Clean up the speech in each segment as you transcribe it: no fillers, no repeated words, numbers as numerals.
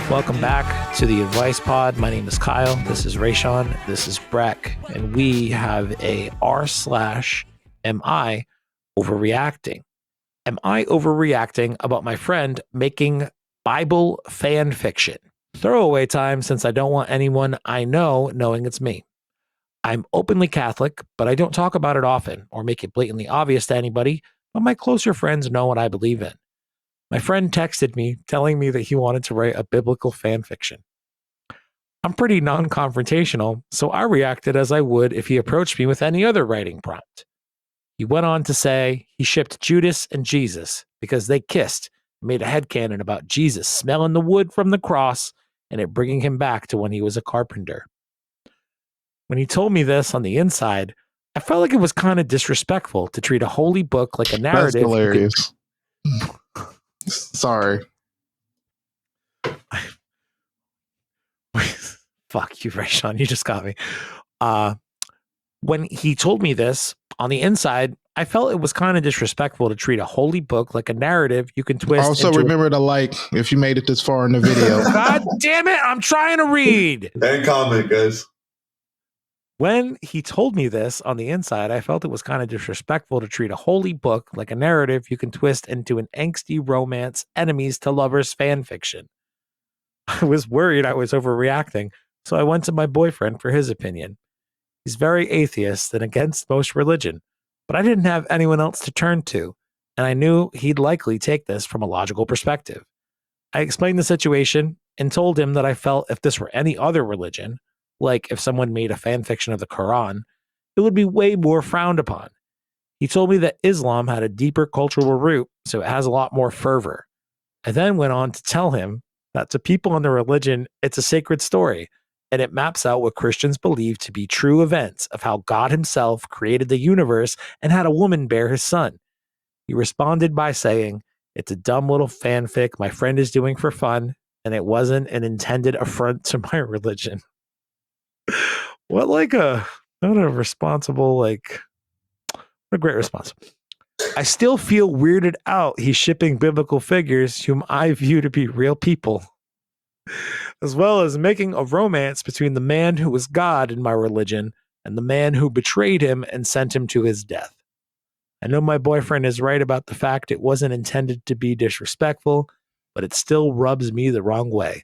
Welcome back to the Advice Pod. My name is Kyle. This is Raysean. This is Breck. And we have a r/am I overreacting? Am I overreacting about my friend making Bible fan fiction? Throwaway time, since I don't want anyone I know knowing it's me. I'm openly Catholic, but I don't talk about it often or make it blatantly obvious to anybody, but my closer friends know what I believe in. My friend texted me telling me that he wanted to write a biblical fan fiction. I'm pretty non-confrontational, so I reacted as I would if he approached me with any other writing prompt. He went on to say he shipped Judas and Jesus because they kissed, made a headcanon about Jesus smelling the wood from the cross and it bringing him back to when he was a carpenter. When he told me this on the inside, I felt like it was kind of disrespectful to treat a holy book like a narrative. That's hilarious. Sorry. Fuck you, Raysean. You just got me. When he told me this, on the inside, I felt it was kind of disrespectful to treat a holy book like a narrative you can twist. Also, remember to like if you made it this far in the video. God damn it, I'm trying to read. And comment, guys. When he told me this on the inside, I felt it was kind of disrespectful to treat a holy book like a narrative you can twist into an angsty romance, enemies to lovers fan fiction. I was worried I was overreacting, so I went to my boyfriend for his opinion. He's very atheist and against most religion, but I didn't have anyone else to turn to, and I knew he'd likely take this from a logical perspective. I explained the situation and told him that I felt if this were any other religion, like if someone made a fan fiction of the Quran, it would be way more frowned upon. He told me that Islam had a deeper cultural root, so it has a lot more fervor. I then went on to tell him that to people in the religion, it's a sacred story, and it maps out what Christians believe to be true events of how God himself created the universe and had a woman bear his son. He responded by saying, "It's a dumb little fanfic my friend is doing for fun, and it wasn't an intended affront to my religion." What not a responsible, what a great response. I still feel weirded out he's shipping biblical figures whom I view to be real people, as well as making a romance between the man who was God in my religion and the man who betrayed him and sent him to his death. I know my boyfriend is right about the fact it wasn't intended to be disrespectful, but it still rubs me the wrong way.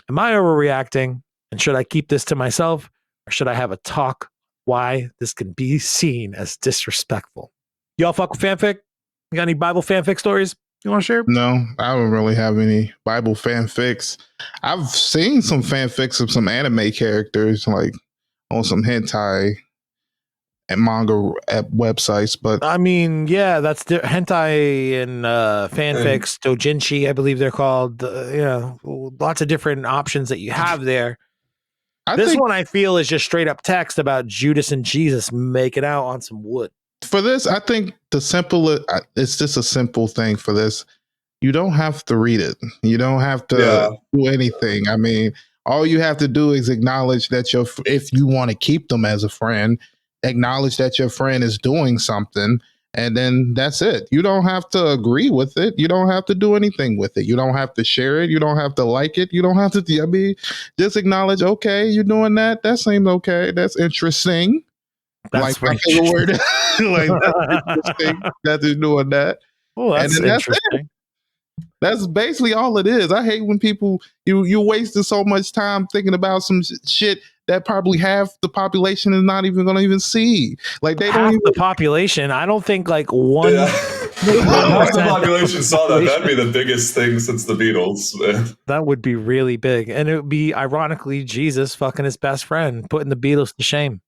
Am I overreacting? And should I keep this to myself, or should I have a talk why this can be seen as disrespectful? Y'all fuck with fanfic? You got any Bible fanfic stories you want to share? No, I don't really have any Bible fanfics. I've seen some fanfics of some anime characters, like on some hentai and manga at websites, but I mean, yeah, that's hentai and fanfics, doujinshi, I believe they're called. Lots of different options that you have there. This one I feel is just straight up text about Judas and Jesus making out on some wood. For this, I think it's just a simple thing for this. You don't have to read it. You don't have to do anything. I mean, all you have to do is acknowledge that if you want to keep them as a friend, acknowledge that your friend is doing something, and then that's it. You don't have to agree with it. You don't have to do anything with it. You don't have to share it. You don't have to like it. You don't have to, I mean, just acknowledge, okay, you're doing that. That seems okay. That's interesting. That's like my word. Like, that's interesting that they're doing that. Oh, that's interesting. That's basically all it is. I hate when people, you're wasting so much time thinking about some shit that probably half the population is not even going to even see. Like they don't even, the population. I don't think like one. Half the population saw that. That'd be the biggest thing since the Beatles. Man. That would be really big, and it would be ironically Jesus fucking his best friend, putting the Beatles to shame.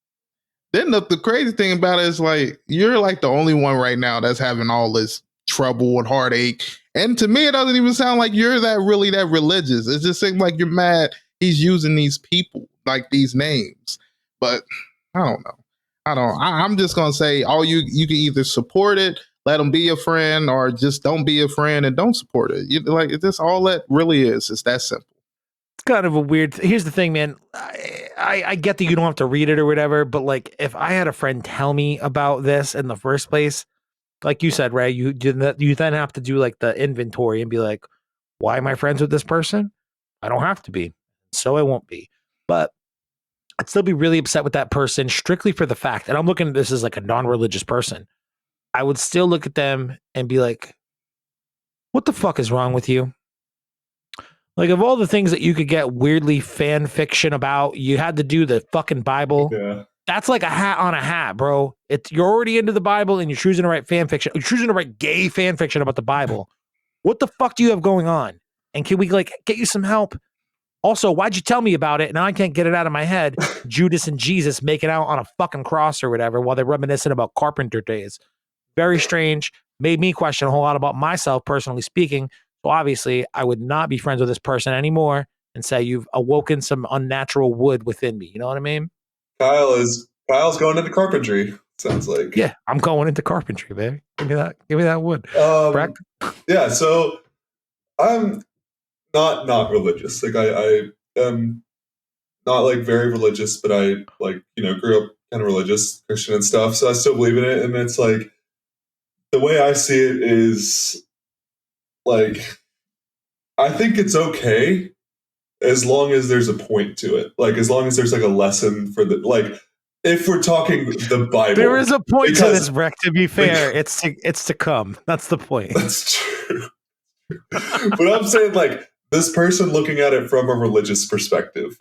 Then the crazy thing about it is like you're like the only one right now that's having all this trouble and heartache. And to me, it doesn't even sound like you're that religious. It just seems like you're mad he's using these people, like these names. But I don't know. I'm just gonna say, you can either support it, let them be a friend, or just don't be a friend and don't support it. It's just all that really is. It's that simple. It's kind of a weird. Here's the thing, man. I get that you don't have to read it or whatever, but like if I had a friend tell me about this in the first place, like you said, Ray, you then have to do like the inventory and be like, why am I friends with this person? I don't have to be, so I won't be. But I'd still be really upset with that person strictly for the fact, and I'm looking at this as like a non-religious person. I would still look at them and be like, what the fuck is wrong with you? Like, of all the things that you could get weirdly fan fiction about, you had to do the fucking Bible. Yeah. That's like a hat on a hat, bro. You're already into the Bible and you're choosing to write fan fiction. You're choosing to write gay fan fiction about the Bible. What the fuck do you have going on? And can we like get you some help? Also, why'd you tell me about it? Now I can't get it out of my head. Judas and Jesus making out on a fucking cross or whatever while they're reminiscing about carpenter days. Very strange. Made me question a whole lot about myself, personally speaking. So obviously, I would not be friends with this person anymore and say you've awoken some unnatural wood within me. You know what I mean? Kyle's going into carpentry. Sounds like. Yeah, I'm going into carpentry, baby. Give me that wood. Breck? Yeah, so I'm not religious. Like I am not like very religious, but I like, grew up kind of religious, Christian and stuff. So I still believe in it. And it's like the way I see it is like I think it's okay as long as there's a point to it. Like as long as there's like a lesson for the like if we're talking the Bible. There is a point to this, Breck, to be fair. It's to come. That's the point. That's true. But I'm saying like this person looking at it from a religious perspective,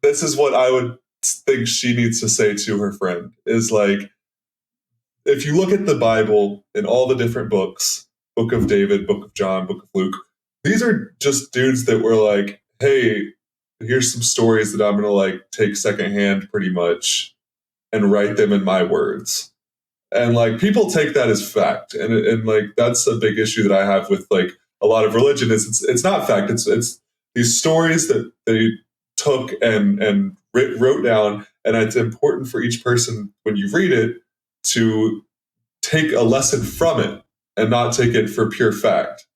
this is what I would think she needs to say to her friend is like, if you look at the Bible in all the different books, Book of David, Book of John, Book of Luke, these are just dudes that were like, hey, here's some stories that I'm going to like take secondhand pretty much and write them in my words. And like people take that as fact. And like that's a big issue that I have with like a lot of religion is it's not fact. It's these stories that they took and wrote down. And it's important for each person when you read it to take a lesson from it and not take it for pure fact.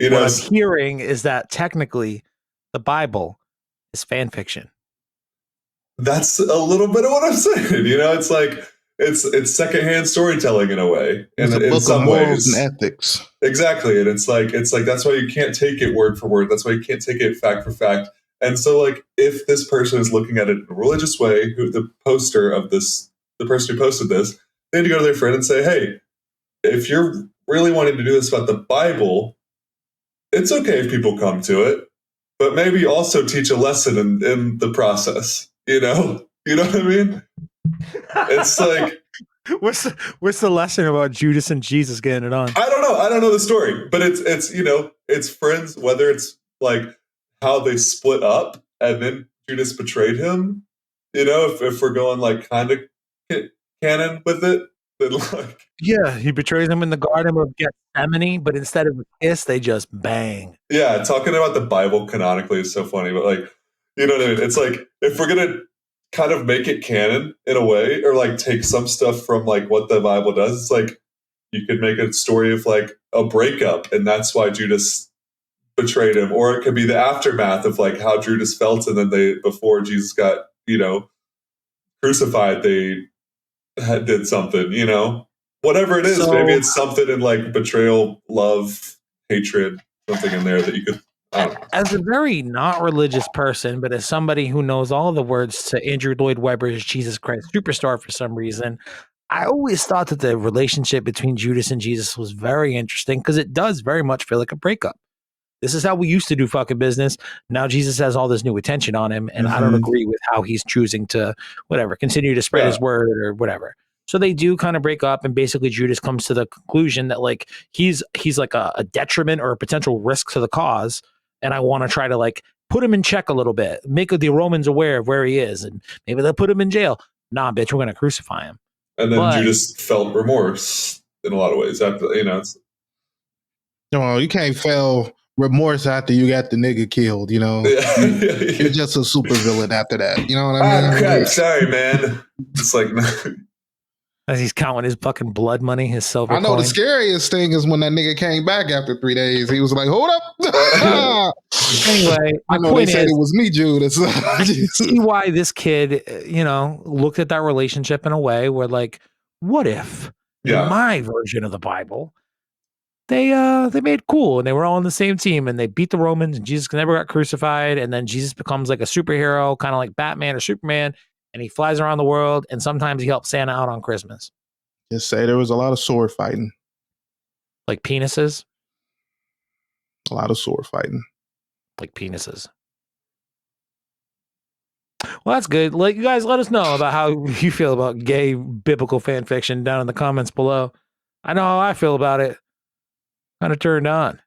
What I'm hearing is that technically the Bible is fan fiction. That's a little bit of what I'm saying. It's like it's secondhand storytelling in a way. It's a book of some morals and ethics. Exactly. And it's like that's why you can't take it word for word. That's why you can't take it fact for fact. And so like if this person is looking at it in a religious way, the person who posted this, they need to go to their friend and say, hey, if you're really wanting to do this about the Bible, it's okay if people come to it, but maybe also teach a lesson in the process. You know what I mean? It's like, what's the lesson about Judas and Jesus getting it on? I don't know the story, but it's friends, whether it's like how they split up and then Judas betrayed him. If we're going like kind of canon with it, then like. Yeah, he betrays him in the Garden of Gethsemane, but instead of a kiss, they just bang. Yeah, talking about the Bible canonically is so funny, but like, you know what I mean? It's like, if we're going to kind of make it canon in a way, or like take some stuff from like what the Bible does, it's like, you could make a story of like a breakup, and that's why Judas betrayed him. Or it could be the aftermath of like how Judas felt, and then before Jesus got, crucified, they did something, whatever it is. So, maybe it's something in like betrayal, love, hatred, something in there that you could. As a very not religious person, but as somebody who knows all the words to Andrew Lloyd Webber's Jesus Christ Superstar for some reason, I always thought that the relationship between Judas and Jesus was very interesting because it does very much feel like a breakup. This is how we used to do fucking business. Now Jesus has all this new attention on him, and I don't agree with how he's choosing to continue to spread his word or whatever. So they do kind of break up, and basically Judas comes to the conclusion that like he's like a detriment or a potential risk to the cause, and I want to try to like put him in check a little bit, make the Romans aware of where he is, and maybe they'll put him in jail. Nah, bitch, we're gonna crucify him. And then Judas felt remorse in a lot of ways after, No, you can't feel remorse after you got the nigga killed, You're just a supervillain after that. You know what I mean? Crap, sorry, man. It's like as he's counting his fucking blood money, his silver. I know coin. The scariest thing is when that nigga came back after 3 days. He was like, "Hold up." Anyway, I know they said it was me, Judas. See why this kid, looked at that relationship in a way where, like, what if In my version of the Bible, they made cool and they were all on the same team and they beat the Romans and Jesus never got crucified. And then Jesus becomes like a superhero, kind of like Batman or Superman. And he flies around the world and sometimes he helps Santa out on Christmas. Just say there was a lot of sword fighting. Like penises? A lot of sword fighting. Like penises. Well, that's good. Like, you guys, let us know about how you feel about gay biblical fan fiction down in the comments below. I know how I feel about it. Kind of turned on.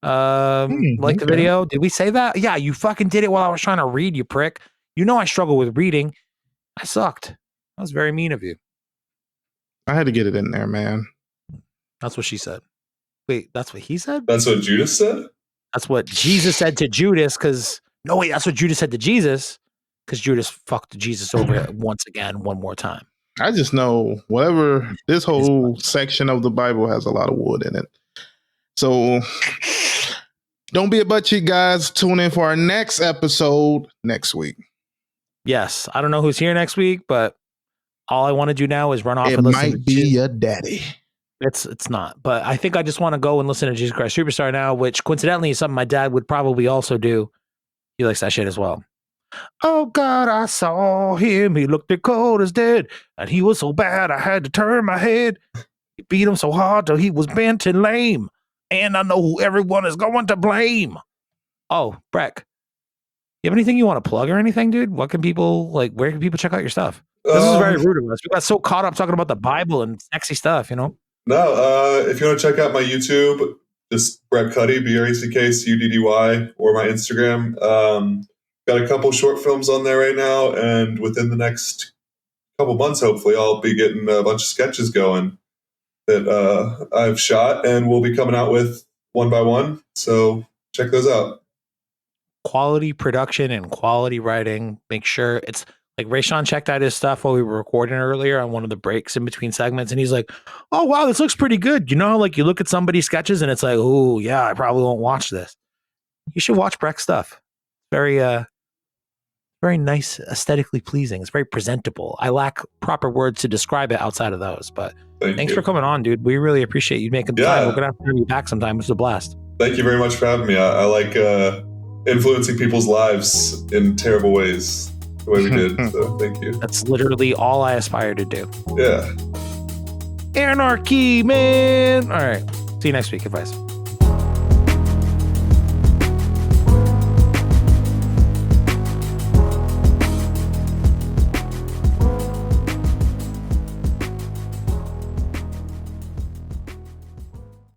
Like the video. Did we say that? Yeah, you fucking did it while I was trying to read, you prick. You know I struggle with reading. I sucked. That was very mean of you. I had to get it in there, man. That's what she said. Wait, that's what he said? That's what Judas said? That's what Jesus said to Judas, because... No, wait, that's what Judas said to Jesus, because Judas fucked Jesus over once again, one more time. I just know whatever... This whole section of the Bible has a lot of wood in it. So... Don't be a butt cheek, guys. Tune in for our next episode next week. Yes, I don't know who's here next week, but all I want to do now is run off and listen. It might be your daddy. It's not, but I think I just want to go and listen to Jesus Christ Superstar now, which coincidentally is something my dad would probably also do. He likes that shit as well. Oh God, I saw him. He looked as cold as dead, and he was so bad I had to turn my head. He beat him so hard till he was bent and lame, and I know who everyone is going to blame. Oh, Breck, you have anything you want to plug or anything, dude? What can people like? Where can people check out your stuff? This is very rude of us. We got so caught up talking about the Bible and sexy stuff, you know. No, if you want to check out my YouTube, just Breck Cuddy, BRECKCUDDY, or my Instagram. Got a couple short films on there right now, and within the next couple months, hopefully, I'll be getting a bunch of sketches going that I've shot, and we'll be coming out with one by one. So check those out. Quality production and quality writing. Make sure it's like Raysean checked out his stuff while we were recording earlier on one of the breaks in between segments, and he's like, "Oh wow, this looks pretty good." You know, like you look at somebody's sketches and it's like, "Oh yeah, I probably won't watch this." You should watch Breck's stuff. Very very nice, aesthetically pleasing. It's very presentable. I lack proper words to describe it outside of those, but thanks for coming on, dude. We really appreciate you making the time. We're gonna have to have you back sometime. It's a blast. Thank you very much for having me. I like influencing people's lives in terrible ways the way we did. So thank you. That's literally all I aspire to do. Yeah. Anarchy, man. All right. See you next week, advice.